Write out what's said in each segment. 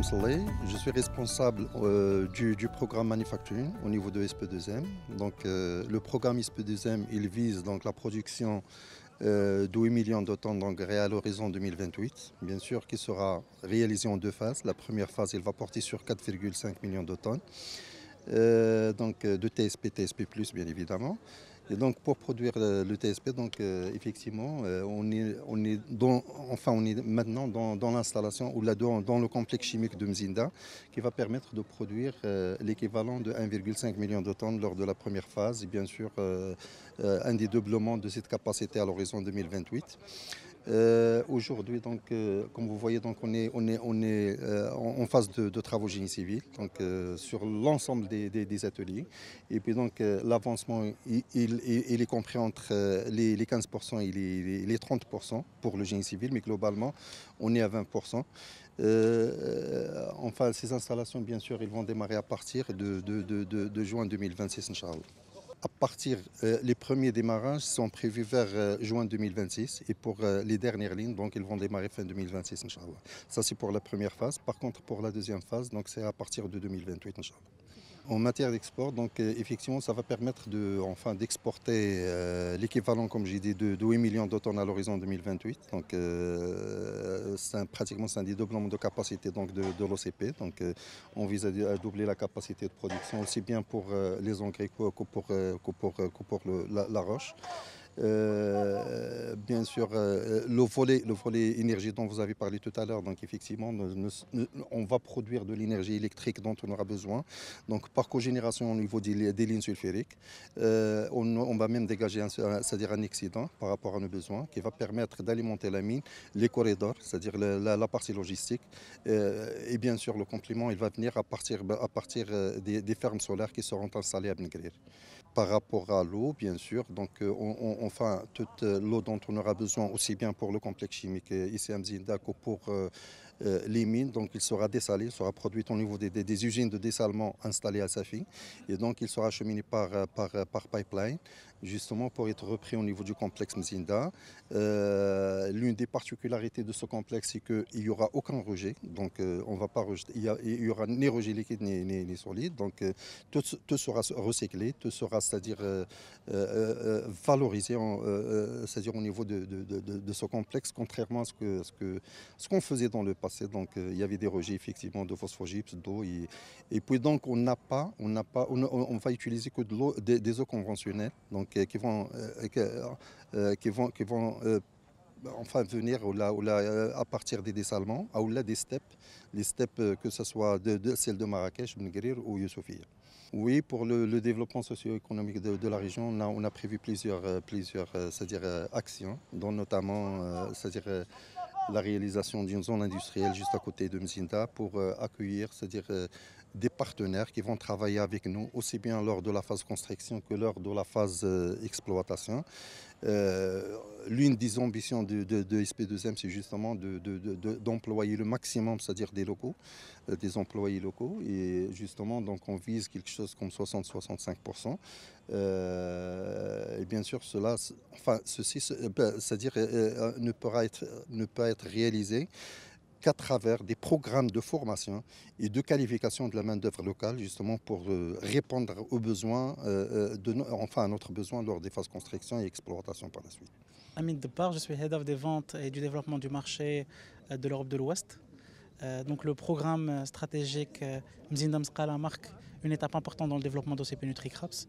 Saleh, je suis responsable du programme Manufacturing au niveau de SP2M. Donc, le programme SP2M, il vise donc la production de 8 millions de tonnes d'engrais à l'horizon 2028, bien sûr, qui sera réalisé en deux phases. La première phase, il va porter sur 4,5 millions de tonnes, de TSP, TSP+, bien évidemment. Et donc pour produire le TSP, donc effectivement, on est maintenant dans l'installation ou là dans le complexe chimique de Mzinda qui va permettre de produire l'équivalent de 1,5 million de tonnes lors de la première phase et bien sûr un dédoublement de cette capacité à l'horizon 2028. Aujourd'hui, donc, comme vous voyez, donc, on est en phase de travaux génie civil, donc, sur l'ensemble des ateliers. Et puis, donc, l'avancement, il est compris entre les 15% et les 30% pour le génie civil, mais globalement, on est à 20%. Enfin, ces installations, bien sûr, ils vont démarrer à partir de juin 2026, Inch'Allah. À partir, les premiers démarrages sont prévus vers juin 2026 et pour les dernières lignes, donc ils vont démarrer fin 2026, Inch'Allah. Ça, c'est pour la première phase. Par contre, pour la deuxième phase, donc c'est à partir de 2028, Inch'Allah. En matière d'export, donc effectivement, ça va permettre d'exporter l'équivalent, comme j'ai dit, de 8 millions de tonnes à l'horizon 2028. Donc, pratiquement, c'est un dédoublement de capacité donc, de l'OCP. Donc, on vise à doubler la capacité de production, aussi bien pour les engrais que pour la roche. Bien sûr, le volet énergie dont vous avez parlé tout à l'heure, donc effectivement, on va produire de l'énergie électrique dont on aura besoin. Donc, par cogénération au niveau des lignes sulfuriques, on va même dégager c'est-à-dire un excédent par rapport à nos besoins qui va permettre d'alimenter la mine, les corridors, c'est-à-dire la partie logistique. Et bien sûr, le complément, il va venir à partir des fermes solaires qui seront installées à Bengrir. Par rapport à l'eau, bien sûr, donc enfin toute l'eau dont on aura besoin aussi bien pour le complexe chimique ici à Mzinda que pour les mines, donc il sera dessalé, il sera produit au niveau des usines de dessalement installées à Safi et donc il sera acheminé par pipeline justement pour être repris au niveau du complexe Mzinda. L'une des particularités de ce complexe, c'est qu'il n'y aura aucun rejet, donc on va pas rejeter, il y aura ni rejet liquide ni solide, donc tout sera recyclé, tout sera c'est-à-dire valorisé c'est-à-dire au niveau de ce complexe, contrairement à ce qu'on faisait dans le passé. Donc il y avait des rejets effectivement de phosphogypse, d'eau et puis donc on va utiliser que de l'eau, des eaux conventionnelles donc qui vont enfin venir à partir des dessalements, ou là des steppes, les steppes que ce soit celle de Marrakech, Bengrir ou Youssoufia. Oui, pour le développement socio-économique de la région, on a prévu plusieurs c'est-à-dire, actions, dont notamment c'est-à-dire, la réalisation d'une zone industrielle juste à côté de Mzinda pour accueillir, c'est-à-dire des partenaires qui vont travailler avec nous aussi bien lors de la phase construction que lors de la phase exploitation. L'une des ambitions de SP2M, c'est justement d'employer le maximum, c'est-à-dire des locaux, des employés locaux. Et justement, donc, on vise quelque chose comme 60-65%. Et bien sûr, ceci, c'est-à-dire, ne peut être réalisé qu'à travers des programmes de formation et de qualification de la main-d'œuvre locale, justement pour répondre aux besoins, enfin à notre besoin lors des phases construction et exploitation par la suite. Amine Depar, je suis Head of des ventes et du développement du marché de l'Europe de l'Ouest. Donc le programme stratégique Mzinda Msqala marque une étape importante dans le développement d'OCP NutriCraps,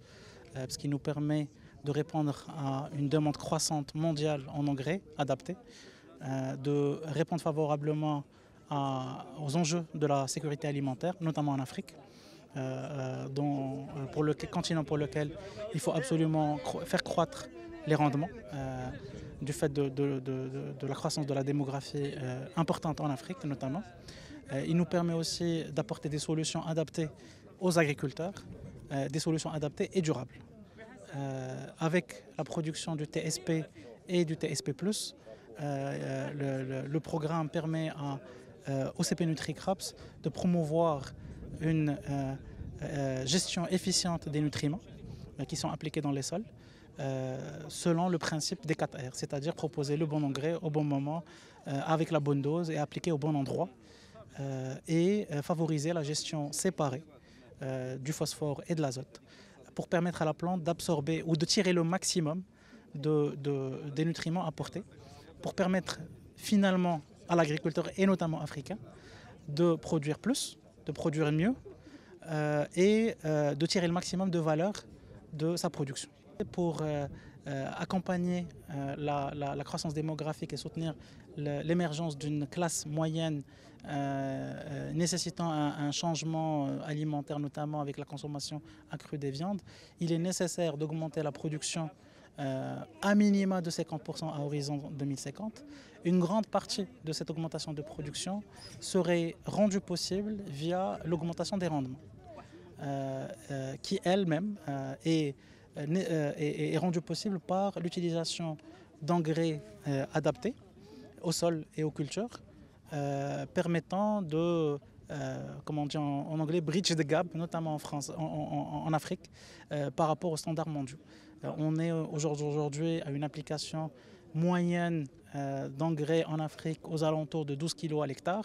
parce qu'il nous permet de répondre à une demande croissante mondiale en engrais adaptés, de répondre favorablement aux enjeux de la sécurité alimentaire, notamment en Afrique, pour le continent pour lequel il faut absolument faire croître les rendements du fait de la croissance de la démographie importante en Afrique notamment. Il nous permet aussi d'apporter des solutions adaptées aux agriculteurs, des solutions adaptées et durables. Avec la production du TSP et du TSP+, le programme permet à OCP NutriCraps de promouvoir une gestion efficiente des nutriments qui sont appliqués dans les sols selon le principe des 4 R, c'est-à-dire proposer le bon engrais au bon moment, avec la bonne dose et appliquer au bon endroit. et favoriser la gestion séparée du phosphore et de l'azote pour permettre à la plante d'absorber ou de tirer le maximum des nutriments apportés, pour permettre finalement à l'agriculteur et notamment africain de produire plus, de produire mieux et de tirer le maximum de valeur de sa production. Pour accompagner la croissance démographique et soutenir l'émergence d'une classe moyenne nécessitant un changement alimentaire, notamment avec la consommation accrue des viandes, il est nécessaire d'augmenter la production à minima de 50% à horizon 2050. Une grande partie de cette augmentation de production serait rendue possible via l'augmentation des rendements, qui elle-même est rendue possible par l'utilisation d'engrais adaptés au sol et aux cultures, permettant de, comment on dit en anglais, bridge the gap, notamment en France, en Afrique, par rapport aux standards mondiaux. On est aujourd'hui à une application moyenne d'engrais en Afrique aux alentours de 12 kg à l'hectare,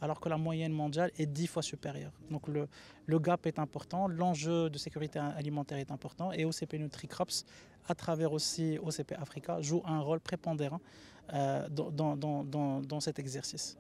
alors que la moyenne mondiale est 10 fois supérieure. Donc le gap est important, l'enjeu de sécurité alimentaire est important, et OCP NutriCrops, à travers aussi OCP Africa, joue un rôle prépondérant dans cet exercice.